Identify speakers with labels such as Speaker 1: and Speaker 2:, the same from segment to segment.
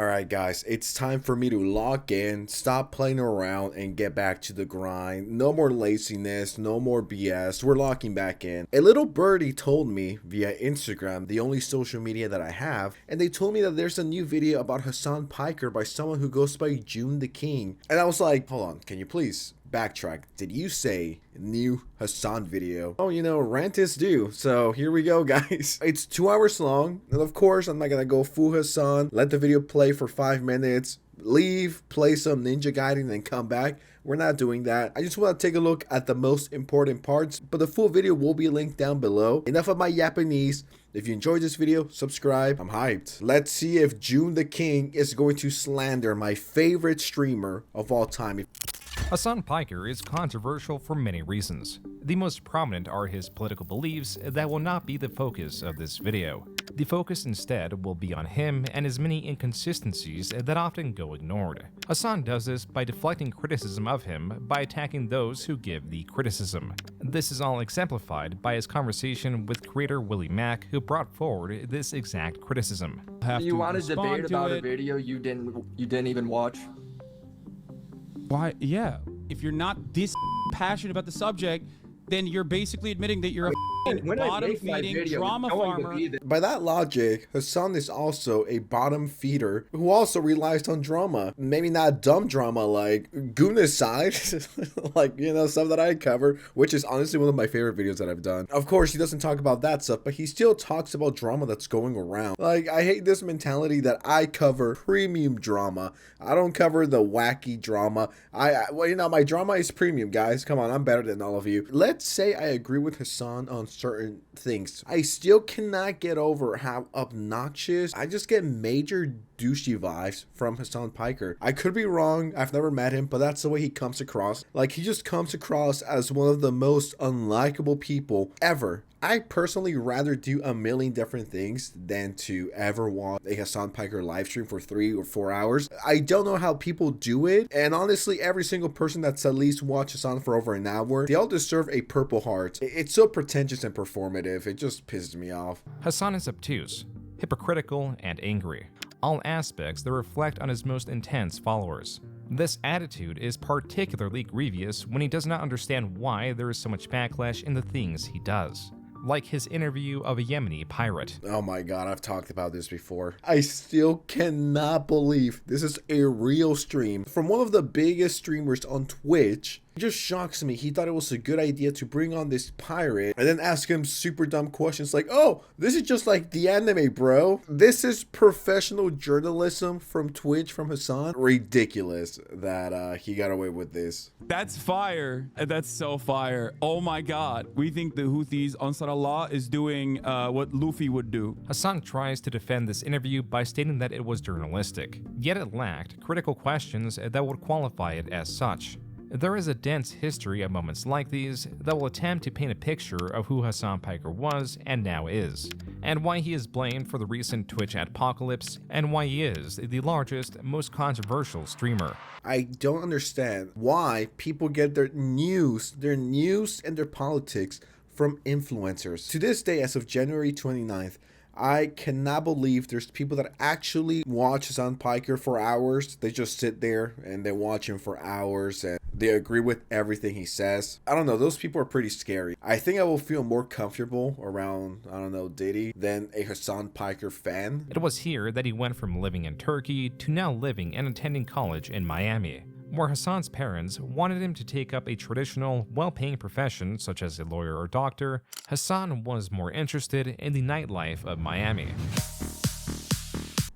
Speaker 1: Alright guys, it's time for me to log in, stop playing around, and get back to the grind. No more laziness, no more BS, we're locking back in. A little birdie told me via Instagram, the only social media that I have, and they told me that there's a new video about Hasan Piker by someone who goes by June the King. And I was like, hold on, can you please backtrack? Did you say new Hassan video? Oh, you know, rant is due. So here we go, guys. It's 2 hours long. And of course, I'm not gonna go full Hassan, let the video play for 5 minutes, leave, play some Ninja Gaiden, and come back. We're not doing that. I just want to take a look at the most important parts, but the full video will be linked down below. Enough of my Japanese. If you enjoyed this video, subscribe. I'm hyped. Let's see if June the King is going to slander my favorite streamer of all time.
Speaker 2: Hasan Piker is controversial for many reasons. The most prominent are his political beliefs that will not be the focus of this video. The focus instead will be on him and his many inconsistencies that often go ignored. Hasan does this by deflecting criticism of him by attacking those who give the criticism. This is all exemplified by his conversation with creator Willie Mack, who brought forward this exact criticism.
Speaker 3: You want to debate about a video you didn't even watch?
Speaker 4: Why? Yeah. If you're not this passionate about the subject, then you're basically admitting that you're a bottom-feeding drama farmer.
Speaker 1: By that logic, Hassan is also a bottom feeder who also relies on drama. Maybe not dumb drama like Goodness Side, like, you know, stuff that I cover, which is honestly one of my favorite videos that I've done. Of course, he doesn't talk about that stuff, but he still talks about drama that's going around. Like, I hate this mentality that I cover premium drama. I don't cover the wacky drama. Well, you know, my drama is premium, guys. Come on, I'm better than all of you. Let's say I agree with Hassan on certain things. I still cannot get over how obnoxious. I just get major douchey vibes from Hasan Piker. I could be wrong. I've never met him, but that's the way he comes across. Like, he just comes across as one of the most unlikable people ever. I personally rather do a million different things than to ever watch a Hasan Piker live stream for 3 or 4 hours. I don't know how people do it, and honestly, every single person that's at least watched Hasan for over an hour, they all deserve a purple heart. It's so pretentious and performative. It just pisses me off.
Speaker 2: Hassan is obtuse, hypocritical, and angry, all aspects that reflect on his most intense followers. This attitude is particularly grievous when he does not understand why there is so much backlash in the things he does. Like his interview of a Yemeni pirate.
Speaker 1: Oh my god, I've talked about this before. I still cannot believe this is a real stream from one of the biggest streamers on Twitch. It just shocks me. He thought it was a good idea to bring on this pirate and then ask him super dumb questions like, oh, this is just like the anime, bro. This is professional journalism from Twitch from Hassan. Ridiculous that he got away with this.
Speaker 4: That's fire. That's so fire. Oh my god. We think the Houthis, Ansar Allah, is doing what Luffy would do.
Speaker 2: Hassan tries to defend this interview by stating that it was journalistic, yet it lacked critical questions that would qualify it as such. There is a dense history of moments like these that will attempt to paint a picture of who Hasan Piker was and now is, and why he is blamed for the recent Twitch apocalypse, and why he is the largest, most controversial streamer.
Speaker 1: I don't understand why people get their news and their politics from influencers. To this day, as of January 29th, I cannot believe there's people that actually watch Hasan Piker for hours. They just sit there and they watch him for hours and they agree with everything he says. I don't know, those people are pretty scary. I think I will feel more comfortable around, I don't know, Diddy than a Hasan Piker fan.
Speaker 2: It was here that he went from living in Turkey to now living and attending college in Miami, where Hassan's parents wanted him to take up a traditional, well-paying profession such as a lawyer or doctor. Hassan was more interested in the nightlife of Miami.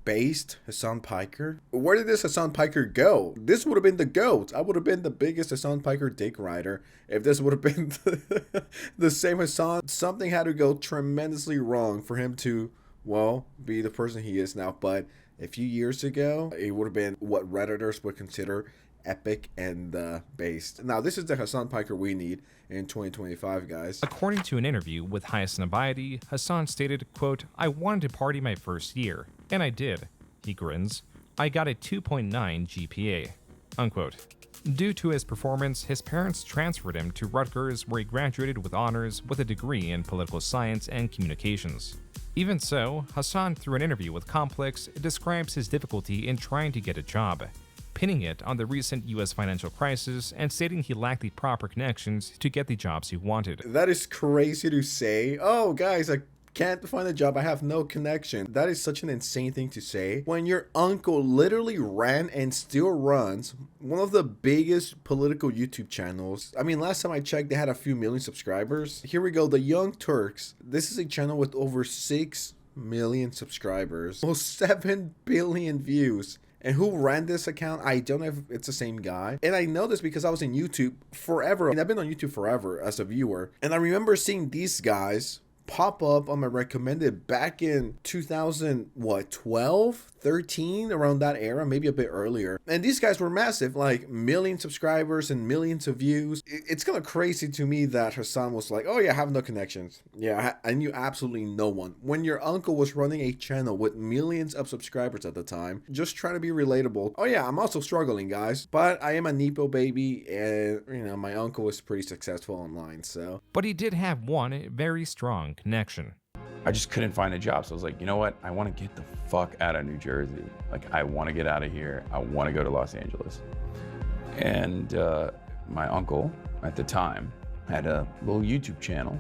Speaker 1: Based Hasan Piker? Where did this Hasan Piker go? This would have been the GOAT. I would have been the biggest Hasan Piker dick rider if this would have been the same Hassan. Something had to go tremendously wrong for him to, well, be the person he is now. But a few years ago, it would have been what Redditors would consider epic and based. Now, this is the Hasan Piker we need in 2025, guys.
Speaker 2: According to an interview with Hasan Piker, Hassan stated, quote, "I wanted to party my first year, and I did." He grins. "I got a 2.9 GPA," unquote. Due to his performance, his parents transferred him to Rutgers, where he graduated with honors with a degree in political science and communications. Even so, Hassan, through an interview with Complex, describes his difficulty in trying to get a job, pinning it on the recent US financial crisis and stating he lacked the proper connections to get the jobs he wanted.
Speaker 1: That is crazy to say. Oh, guys, I can't find a job. I have no connection. That is such an insane thing to say when your uncle literally ran and still runs one of the biggest political YouTube channels. I mean, last time I checked, they had a few million subscribers. Here we go. The Young Turks. This is a channel with over 6 million subscribers, almost 7 billion views. And who ran this account? I don't know if it's the same guy. And I know this because I was in YouTube forever. I mean, I've been on YouTube forever as a viewer. And I remember seeing these guys pop up on my recommended back in 2012, 13, around that era, maybe a bit earlier. And these guys were massive, like million subscribers and millions of views. It's kind of crazy to me that Hassan was like, oh yeah, I have no connections. Yeah, I knew absolutely no one. When your uncle was running a channel with millions of subscribers at the time, just trying to be relatable. Oh yeah, I'm also struggling, guys, but I am a Nepo baby, and you know, my uncle was pretty successful online, so.
Speaker 2: But he did have one very strong connection.
Speaker 5: I just couldn't find a job. So I was like, you know what? I want to get the fuck out of New Jersey. Like, I want to get out of here. I want to go to Los Angeles. And my uncle at the time had a little YouTube channel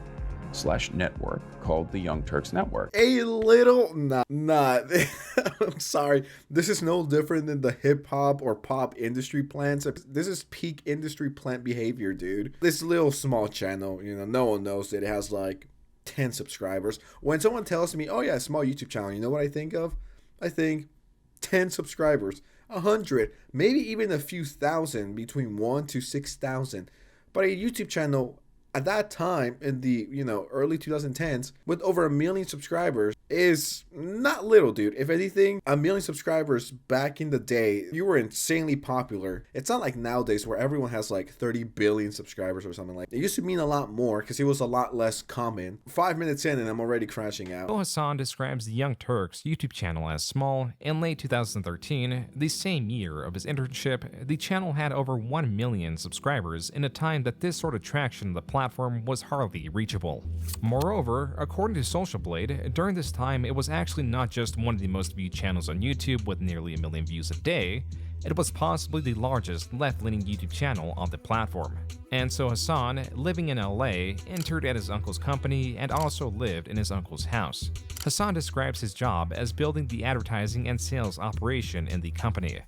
Speaker 5: / network called the Young Turks Network.
Speaker 1: A little, not. I'm sorry. This is no different than the hip hop or pop industry plants. This is peak industry plant behavior, dude. This little small channel, you know, no one knows that it has like 10 subscribers. When someone tells me, oh yeah, small YouTube channel, you know what I think of? I think 10 subscribers, 100, maybe even a few thousand, between 1 to 6,000. But a YouTube channel at that time in the, you know, early 2010s with over 1 million subscribers is not little, dude. If anything, 1 million subscribers back in the day, you were insanely popular. It's not like nowadays where everyone has like 30 billion subscribers or something like that. It used to mean a lot more because it was a lot less common. 5 minutes in and I'm already crashing out.
Speaker 2: Though Hassan describes the Young Turks YouTube channel as small, in late 2013, the same year of his internship, the channel had over 1 million subscribers in a time that this sort of traction on the platform was hardly reachable. Moreover, according to Social Blade, during this time, it was actually not just one of the most viewed channels on YouTube with nearly 1 million views a day, it was possibly the largest left-leaning YouTube channel on the platform. And so Hassan, living in LA, entered at his uncle's company and also lived in his uncle's house. Hassan describes his job as building the advertising and sales operation in the company.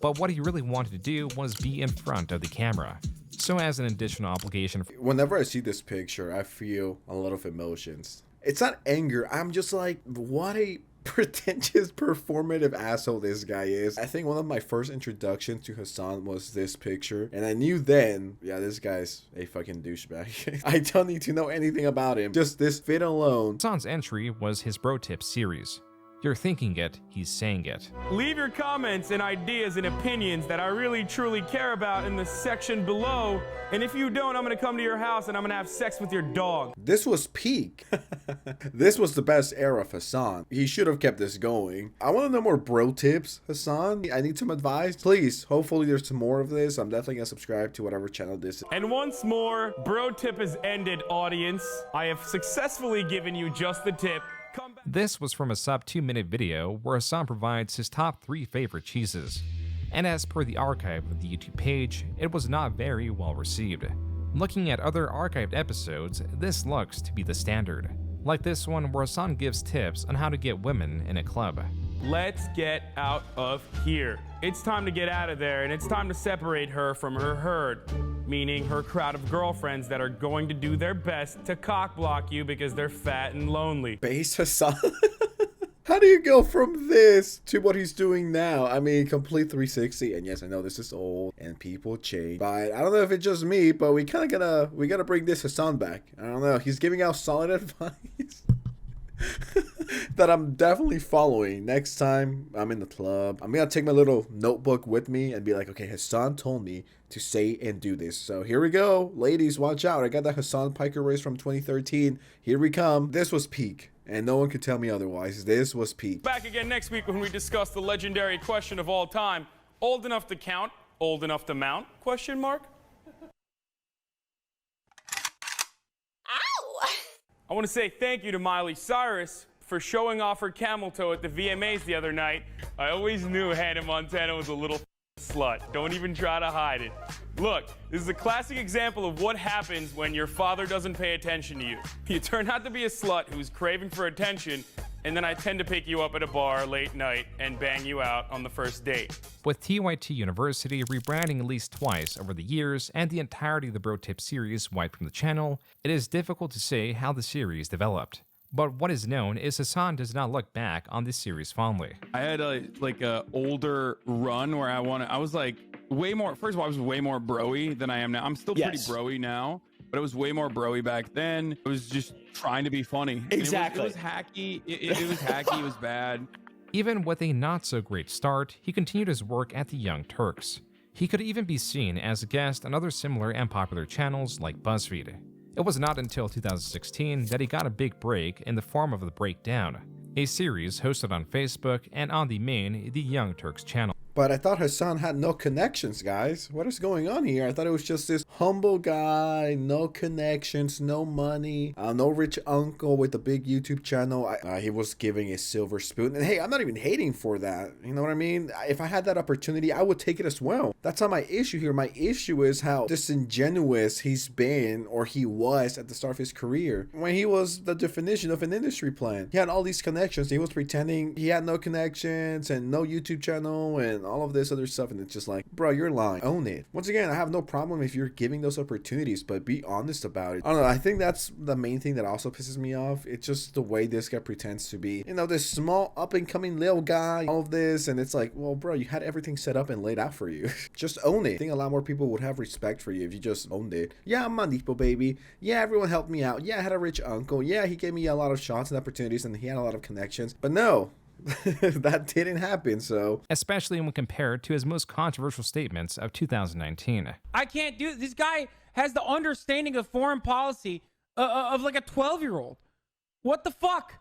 Speaker 2: But what he really wanted to do was be in front of the camera. So as an additional obligation,
Speaker 1: whenever I see this picture, I feel a lot of emotions. It's not anger. I'm just like, what a pretentious performative asshole this guy is. I think one of my first introductions to Hassan was this picture, and I knew then, yeah, this guy's a fucking douchebag. I don't need to know anything about him. Just this fit alone.
Speaker 2: Hassan's entry was his Bro Tip series. You're thinking it, he's saying it.
Speaker 6: Leave your comments and ideas and opinions that I really truly care about in the section below. And if you don't, I'm gonna come to your house and I'm gonna have sex with your dog.
Speaker 1: This was peak. This was the best era of Hassan. He should have kept this going. I want to know more bro tips, Hassan. I need some advice. Please, hopefully there's some more of this. I'm definitely gonna subscribe to whatever channel this is.
Speaker 6: And once more, Bro Tip is ended, audience. I have successfully given you just the tip.
Speaker 2: This was from a sub 2-minute video where Hassan provides his top 3 favorite cheeses. And as per the archive of the YouTube page, it was not very well received. Looking at other archived episodes, this looks to be the standard. Like this one where Hassan gives tips on how to get women in a club.
Speaker 6: Let's get out of here. It's time to get out of there, and it's time to separate her from her herd, meaning her crowd of girlfriends that are going to do their best to cockblock you because they're fat and lonely.
Speaker 1: Base Hassan? How do you go from this to what he's doing now? I mean, complete 360. And yes, I know this is old and people change, but I don't know if it's just me, but we gotta bring this Hassan back. I don't know. He's giving out solid advice that I'm definitely following. Next time I'm in the club, I'm gonna take my little notebook with me and be like, okay, Hassan told me to say and do this. So here we go. Ladies, watch out. I got that Hasan Piker race from 2013. Here we come. This was peak. And no one could tell me otherwise. This was peak.
Speaker 6: Back again next week when we discuss the legendary question of all time. Old enough to count, old enough to mount? Question mark?
Speaker 7: Ow!
Speaker 6: I want to say thank you to Miley Cyrus for showing off her camel toe at the VMAs the other night. I always knew Hannah Montana was a little slut. Don't even try to hide it. Look, this is a classic example of what happens when your father doesn't pay attention to you. You turn out to be a slut who's craving for attention, and then I tend to pick you up at a bar late night and bang you out on the first date.
Speaker 2: With TYT University rebranding at least twice over the years and the entirety of the Bro Tip series wiped from the channel, it is difficult to say how the series developed. But what is known is Hassan does not look back on this series fondly.
Speaker 4: I had a older run where I was like way more, first of all, I was way more bro-y than I am now. I'm still pretty bro-y now, but it was way more bro-y back then. It was just trying to be funny.
Speaker 7: Exactly.
Speaker 4: It was hacky. It was hacky. It was bad.
Speaker 2: Even with a not-so-great start, he continued his work at the Young Turks. He could even be seen as a guest on other similar and popular channels like BuzzFeed. It was not until 2016 that he got a big break in the form of The Breakdown, a series hosted on Facebook and on the main The Young Turks channel.
Speaker 1: But I thought Hassan had no connections, guys. What is going on here? I thought it was just this humble guy, no connections, no money, no rich uncle with a big YouTube channel. He was giving a silver spoon. And hey, I'm not even hating for that. You know what I mean? If I had that opportunity, I would take it as well. That's not my issue here. My issue is how disingenuous he's been, or he was at the start of his career, when he was the definition of an industry plant. He had all these connections. He was pretending he had no connections and no YouTube channel and all of this other stuff, and it's just like, bro, you're lying. Own it. Once again, I have no problem if you're giving those opportunities, but be honest about it. I don't know, I think that's the main thing that also pisses me off. It's just the way this guy pretends to be, you know, this small up and coming little guy, all of this, and it's like, well, bro, you had everything set up and laid out for you. Just own it. I think a lot more people would have respect for you if you just owned it. Yeah, I'm Manipo, baby. Yeah, everyone helped me out. Yeah, I had a rich uncle. Yeah, he gave me a lot of shots and opportunities, and he had a lot of connections. But no, that didn't happen. So
Speaker 2: especially when compared to his most controversial statements of 2019.
Speaker 4: I can't do this. Guy has the understanding of foreign policy of like a 12-year-old. What the fuck?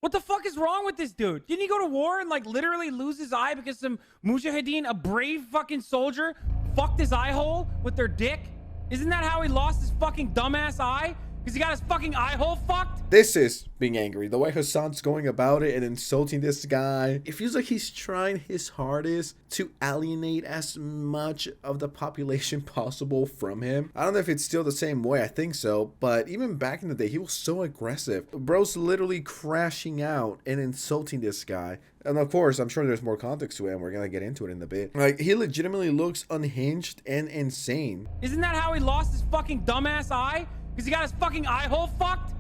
Speaker 4: What the fuck is wrong with this dude? Didn't he go to war and like literally lose his eye because some mujahideen, a brave fucking soldier, fucked his eye hole with their dick? Isn't that how he lost his fucking dumbass eye? Because he got his fucking eye hole fucked?
Speaker 1: This is being angry. The way Hassan's going about it and insulting this guy, it feels like he's trying his hardest to alienate as much of the population possible from him. I don't know if it's still the same way. I think so. But even back in the day, he was so aggressive. Bro's literally crashing out and insulting this guy. And of course, I'm sure there's more context to it, and we're gonna get into it in a bit. Like, he legitimately looks unhinged and insane.
Speaker 4: Isn't that how he lost his fucking dumbass eye? Because he got his fucking eye hole fucked?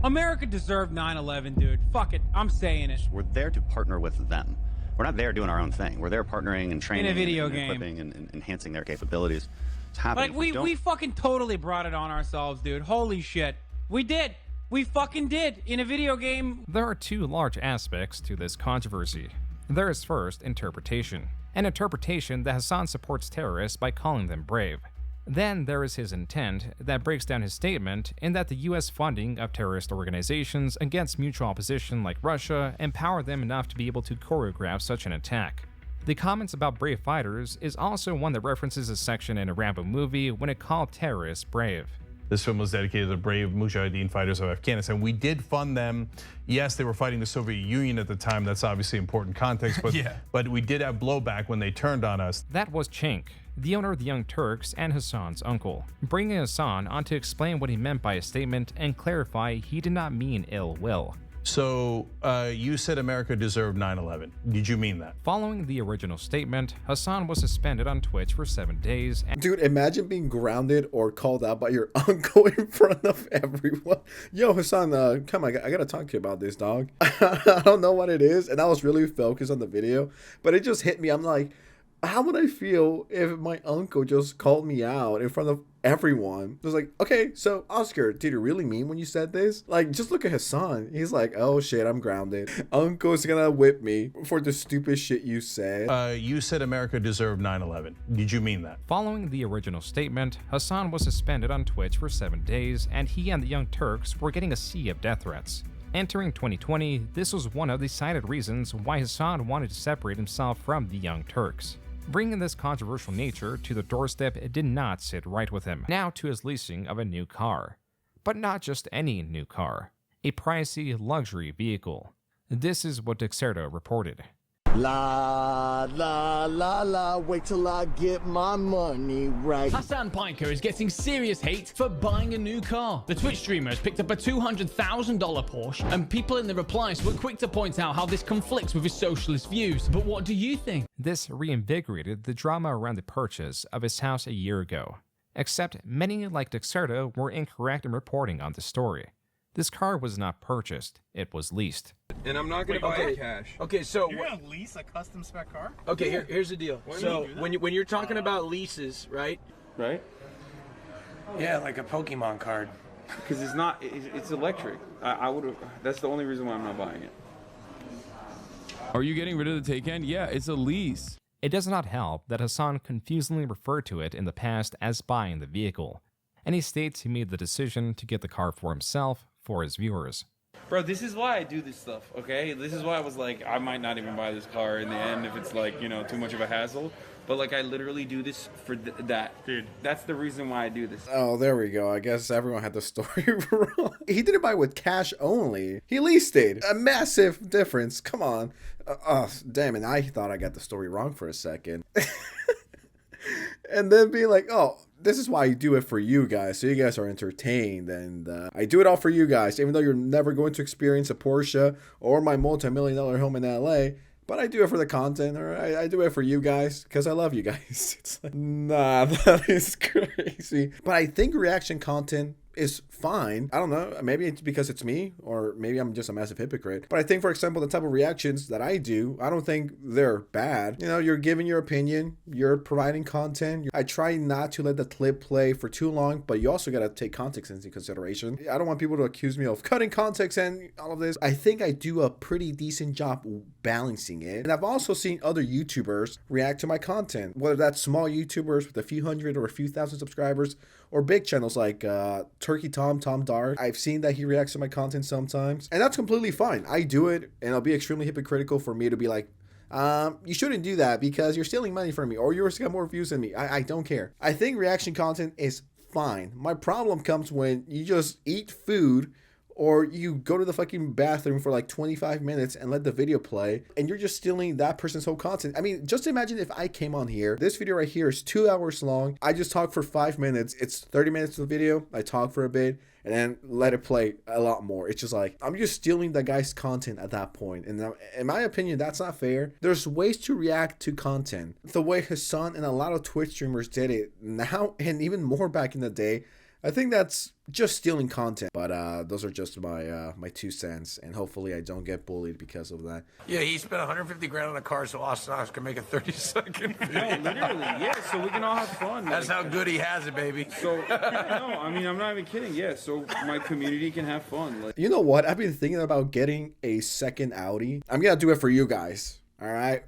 Speaker 4: America deserved 9/11, dude. Fuck it. I'm saying it.
Speaker 8: We're there to partner with them. We're not there doing our own thing. We're there partnering and training
Speaker 4: in a video
Speaker 8: and
Speaker 4: game,
Speaker 8: equipping and enhancing their capabilities. It's happening.
Speaker 4: Like, we fucking totally brought it on ourselves, dude. Holy shit. We did. We fucking did in a video game.
Speaker 2: There are two large aspects to this controversy. There is first interpretation, an interpretation that Hassan supports terrorists by calling them brave. Then there is his intent that breaks down his statement in that the US funding of terrorist organizations against mutual opposition like Russia empower them enough to be able to choreograph such an attack. The comments about brave fighters is also one that references a section in a Rambo movie when it called terrorists brave.
Speaker 9: This film was dedicated to the brave Mujahideen fighters of Afghanistan. We did fund them. Yes, they were fighting the Soviet Union at the time. That's obviously important context, but, but we did have blowback when they turned on us.
Speaker 2: That was Cenk, the owner of the Young Turks and Hassan's uncle, bringing Hassan on to explain what he meant by his statement and clarify he did not mean ill will.
Speaker 9: So you said America deserved 9/11. Did you mean that?
Speaker 2: Following the original statement, Hassan was suspended on Twitch for 7 days.
Speaker 1: Dude, imagine being grounded or called out by your uncle in front of everyone. Yo, Hassan, come on, I gotta talk to you about this, dog. I don't know what it is, and I was really focused on the video, but it just hit me. I'm like, how would I feel if my uncle just called me out in front of everyone? It was like, okay, so Oscar, did you really mean when you said this? Like, just look at Hassan. He's like, oh shit, I'm grounded. Uncle's gonna whip me for the stupid shit you said.
Speaker 9: You said America deserved 9/11. Did you mean that?
Speaker 2: Following the original statement, Hassan was suspended on Twitch for 7 days, and he and the Young Turks were getting a sea of death threats. Entering 2020, this was one of the cited reasons why Hassan wanted to separate himself from the Young Turks. Bringing this controversial nature to the doorstep did not sit right with him. Now to his leasing of a new car. But not just any new car. a pricey luxury vehicle. This is what Dexerto reported.
Speaker 7: La la la la, wait till I get my money right.
Speaker 10: Hasan Piker is getting serious hate for buying a new car. The Twitch streamer has picked up a $200,000 Porsche, and people in the replies were quick to point out how this conflicts with his socialist views. But what do you think?
Speaker 2: This reinvigorated the drama around the purchase of his house a year ago. Except many, like Dexerto, were incorrect in reporting on the story. This car was not purchased, it was leased.
Speaker 11: And I'm not going to buy it cash.
Speaker 12: Okay, so
Speaker 13: you're going to lease a custom spec car?
Speaker 12: Okay, here's the deal. So when you're talking about leases, right?
Speaker 11: Right?
Speaker 13: Yeah, like a Pokemon card.
Speaker 11: Because it's electric. I would have. That's the only reason why I'm not buying it.
Speaker 5: Are you getting rid of the Taycan? Yeah, it's a lease.
Speaker 2: It does not help that Hassan confusingly referred to it in the past as buying the vehicle, and he states he made the decision to get the car for himself for his viewers.
Speaker 11: Bro, this is why I do this stuff, okay? This is why I was like, I might not even buy this car in the end if it's like, you know, too much of a hassle. But like, I literally do this for that. Dude, that's the reason why I do this.
Speaker 1: Oh, there we go. I guess everyone had the story wrong. He didn't buy it with cash only. He leased it. A massive difference. Come on. Damn it. I thought I got the story wrong for a second. And then being like, oh, this is why I do it for you guys, so you guys are entertained, and I do it all for you guys, even though you're never going to experience a Porsche or my multi-million-dollar home in LA, but I do it for the content, or I do it for you guys, because I love you guys. It's like, nah, that is crazy. But I think reaction content is fine. I don't know, maybe it's because it's me, or maybe I'm just a massive hypocrite. But I think, for example, the type of reactions that I do, I don't think they're bad. You know, you're giving your opinion, you're providing content. I try not to let the clip play for too long, but you also got to take context into consideration. I don't want people to accuse me of cutting context and all of this. I think I do a pretty decent job balancing it. And I've also seen other YouTubers react to my content, whether that's small YouTubers with a few hundred or a few thousand subscribers, or big channels like Turkey Tom Dark. I've seen that he reacts to my content sometimes, and that's completely fine. I do it, and it'll be extremely hypocritical for me to be like, you shouldn't do that because you're stealing money from me, or yours got more views than me. I don't care. I think reaction content is fine. My problem comes when you just eat food, or you go to the fucking bathroom for like 25 minutes and let the video play, and you're just stealing that person's whole content. I mean, just imagine if I came on here. This video right here is 2 hours long. I just talk for 5 minutes. It's 30 minutes of the video. I talk for a bit and then let it play a lot more. It's just like, I'm just stealing the guy's content at that point. And in my opinion, that's not fair. There's ways to react to content. The way Hassan and a lot of Twitch streamers did it now, and even more back in the day, I think that's just stealing content. But those are just my 2 cents, and hopefully I don't get bullied because of that.
Speaker 13: Yeah, he spent 150 grand on a car so Austin Ox can make a 30-second video.
Speaker 11: No, literally, yeah, so we can all have fun.
Speaker 13: That's how good he has it, baby.
Speaker 11: So, no, I mean, I'm not even kidding, yeah, so my community can have fun. Like,
Speaker 1: you know what? I've been thinking about getting a second Audi. I'm gonna do it for you guys. All right,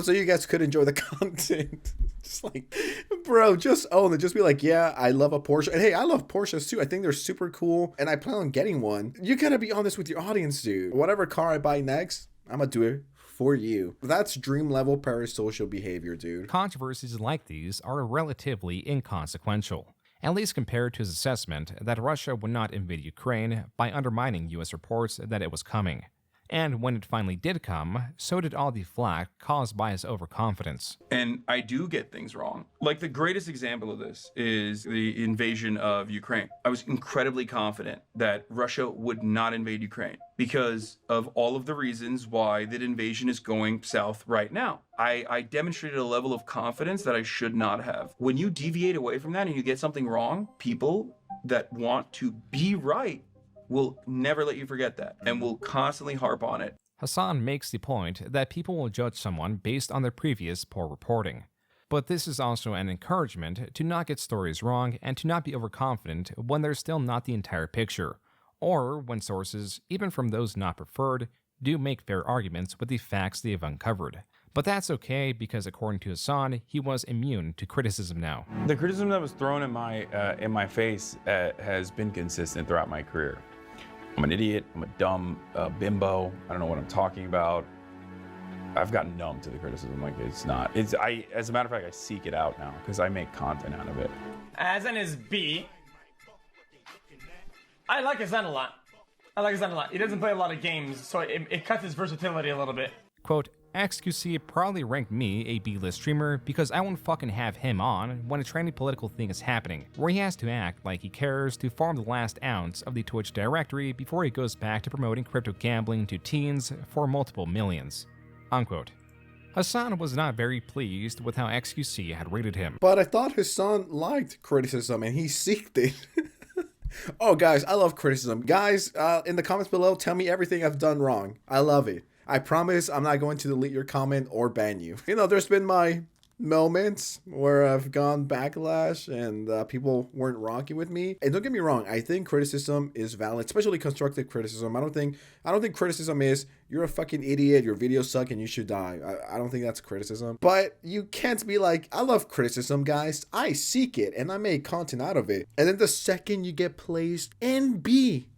Speaker 1: so you guys could enjoy the content. Just like, bro, just own it. Just be like, yeah, I love a Porsche. And hey, I love Porsches too. I think they're super cool, and I plan on getting one. You gotta be honest with your audience, dude. Whatever car I buy next, I'm gonna do it for you. That's dream level parasocial behavior, dude.
Speaker 2: Controversies like these are relatively inconsequential, at least compared to his assessment that Russia would not invade Ukraine by undermining US reports that it was coming. And when it finally did come, so did all the flack caused by his overconfidence.
Speaker 5: And I do get things wrong. Like, the greatest example of this is the invasion of Ukraine. I was incredibly confident that Russia would not invade Ukraine because of all of the reasons why that invasion is going south right now. I demonstrated a level of confidence that I should not have. When you deviate away from that and you get something wrong, people that want to be right will never let you forget that and will constantly harp on it.
Speaker 2: Hassan makes the point that people will judge someone based on their previous poor reporting. But this is also an encouragement to not get stories wrong and to not be overconfident when there's still not the entire picture, or when sources, even from those not preferred, do make fair arguments with the facts they have uncovered. But that's okay because according to Hassan, he was immune to criticism now.
Speaker 5: The criticism that was thrown in my face has been consistent throughout my career. I'm an idiot, I'm a dumb bimbo, I don't know what I'm talking about. I've gotten numb to the criticism. Like, as a matter of fact, I seek it out now because I make content out of it.
Speaker 10: Hassan is B. I like Hassan a lot.
Speaker 14: I like Hassan a lot. He doesn't play a lot of games, so it cuts his versatility a little bit.
Speaker 2: Quote, XQC probably ranked me a B-list streamer because I won't fucking have him on when a trendy political thing is happening, where he has to act like he cares to farm the last ounce of the Twitch directory before he goes back to promoting crypto gambling to teens for multiple millions. Unquote. Hassan was not very pleased with how XQC had rated him.
Speaker 1: But I thought Hassan liked criticism and he seeked it. Oh, guys, I love criticism. Guys, in the comments below, tell me everything I've done wrong. I love it. I promise I'm not going to delete your comment or ban you. You know, there's been my moments where I've gone backlash and people weren't rocking with me. And don't get me wrong, I think criticism is valid, especially constructive criticism. I don't think criticism is you're a fucking idiot, your videos suck and you should die. I don't think that's criticism. But you can't be like, I love criticism, guys. I seek it and I make content out of it. And then the second you get placed in B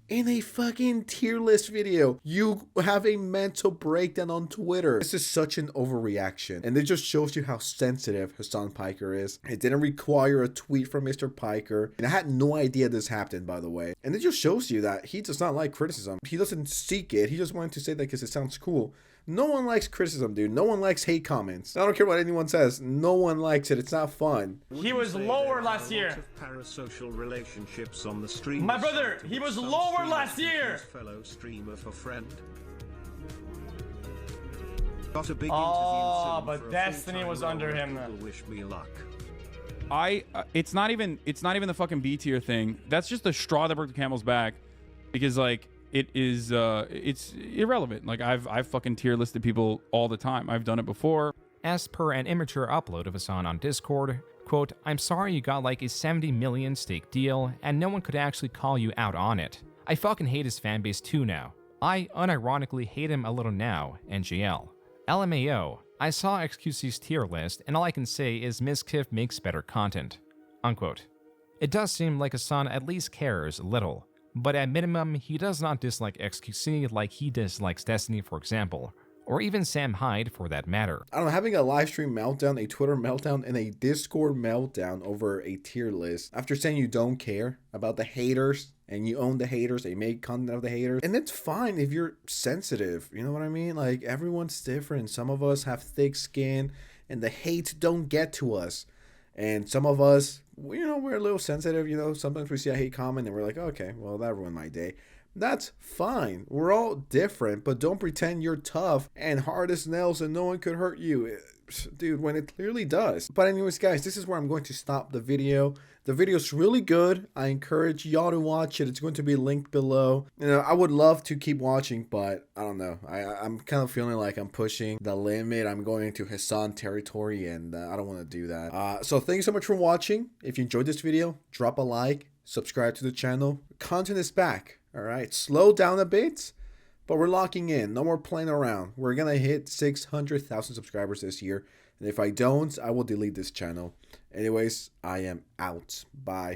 Speaker 1: in a fucking tier list video, you have a mental breakdown on Twitter. This is such an overreaction. And it just shows you how sensitive Hasan Piker is. It didn't require a tweet from Mr. Piker. And I had no idea this happened, by the way. And it just shows you that he does not like criticism. He doesn't seek it. He just wanted to say that because it sounds cool. No one likes criticism, dude. No one likes hate comments. I don't care what anyone says. No one likes it. It's not fun.
Speaker 14: He was lower last year.
Speaker 15: Parasocial relationships on the stream.
Speaker 14: My brother, he was lower last year.
Speaker 15: Fellow streamer for friend. Got a big
Speaker 14: but Destiny was under him.
Speaker 15: Wish me luck.
Speaker 6: It's not even the fucking B tier thing. That's just the straw that broke the camel's back, because like it is it's irrelevant. Like I've fucking tier listed people all the time. I've done it before.
Speaker 2: As per an immature upload of Hassan on Discord, quote, I'm sorry you got like a 70 million stake deal and no one could actually call you out on it. I fucking hate his fanbase too now. I unironically hate him a little now, NGL. LMAO, I saw XQC's tier list and all I can say is Ms. Kiff makes better content. Unquote. It does seem like Hassan at least cares a little, but at minimum, he does not dislike XQC like he dislikes Destiny, for example, or even Sam Hyde for that matter.
Speaker 1: I don't know, having a live stream meltdown, a Twitter meltdown, and a Discord meltdown over a tier list after saying you don't care about the haters and you own the haters, they make content of the haters. And it's fine if you're sensitive, you know what I mean? Like, everyone's different. Some of us have thick skin and the hate don't get to us. And some of us, you know, we're a little sensitive, you know, sometimes we see a hate comment and we're like, okay, well, that ruined my day. That's fine. We're all different, but don't pretend you're tough and hard as nails and no one could hurt you, dude, when it clearly does. But anyways, guys, this is where I'm going to stop the video. The video's really good. I encourage y'all to watch it. It's going to be linked below. You know, I would love to keep watching, but I don't know. I'm kind of feeling like I'm pushing the limit. I'm going into Hassan territory, and I don't want to do that. So thank you so much for watching. If you enjoyed this video, drop a like, subscribe to the channel. Content is back. All right, slow down a bit, but we're locking in. No more playing around. We're going to hit 600,000 subscribers this year. And if I don't, I will delete this channel. Anyways, I am out. Bye.